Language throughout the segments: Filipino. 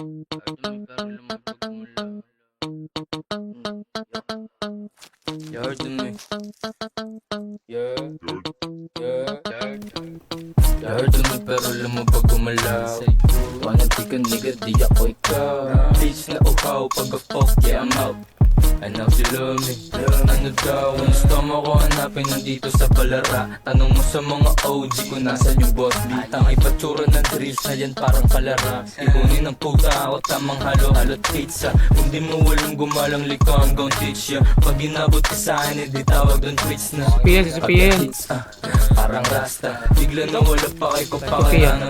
You heard me. Yeah. You heard me pero lumabag gumalaw. Wanna ka nigga, di ako ikaw. Bitch na uhaw, pag-a-fuck, yeah I'm out. I know she love me. Ano daw, ang gusto mo ko hanapin nandito sa palara. Tanong mo sa mga OG kung nasan yung boss beat. Ang ipatsura ng drills na yan parang kalara. Ibunin ng puta o tamang halo-halo't pizza. Kung di mo walang gumalang liko, I'm gon' teach ya. Pag inabot ka sa akin, di tawag doon tweets na Hits, parang rasta. Bigla na wala pa kay ko pa kaya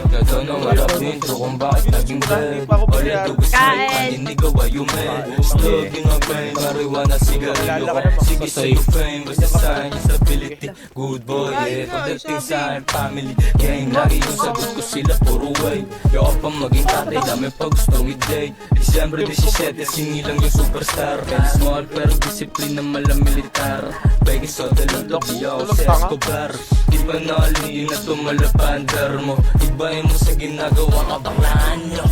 Gagaw na wala dentro kung bakit naging bad. All I do is make money, nigga, why you mad? Slugging a brain, marijuana, sigarilyo ko. Sige sa'yo fame, basta sa'kin yung stability. Good boy, yeah, pagdating sa'kin family gang. Lagi yung sagot ko sila, puro way. Yoko pa maging tatay, dami pa gusto with day. Disyembre 17, sinilang yung superstar. Kaya small pero disiplina malang militar. Pwede sa dalawang di ako sa Escobar. Di ba nakaliin na tumalapandar mo? Ibahin mo sa ginagawa ka baklaan nyo.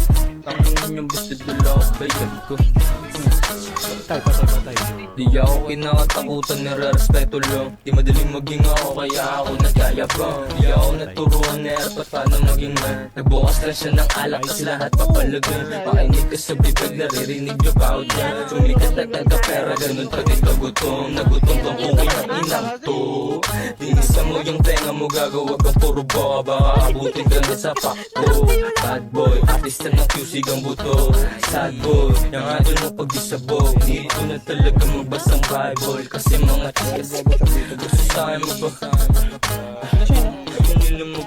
Tangin yung gusto dula ko bayan ko. patay. Di ako kinakatakutan, nire-respeto lang. Di madaling maging ako kaya ako nagyayabang. Di ako naturuan na airpat paano maging man. Nagbukas lang siya ng alak tas lahat papalagay. Makinig ka sa bibig, naririnig yung bawat niya. Sumikat at nagkapera, ganun pag ikaw gutom. Nagutom kang kungin ang inang to. Dinisa mo yung tenga mo, gagawa kang puro boka. Baka abutin ka na sa pakto. Bad boy, artista ng QC kang buto. Sad boy, yung adol mo pag disabog. Dito na talaga magbasang Bible. Kasi mga chicas gusto sa'kin mo ba? Ayaw nila mo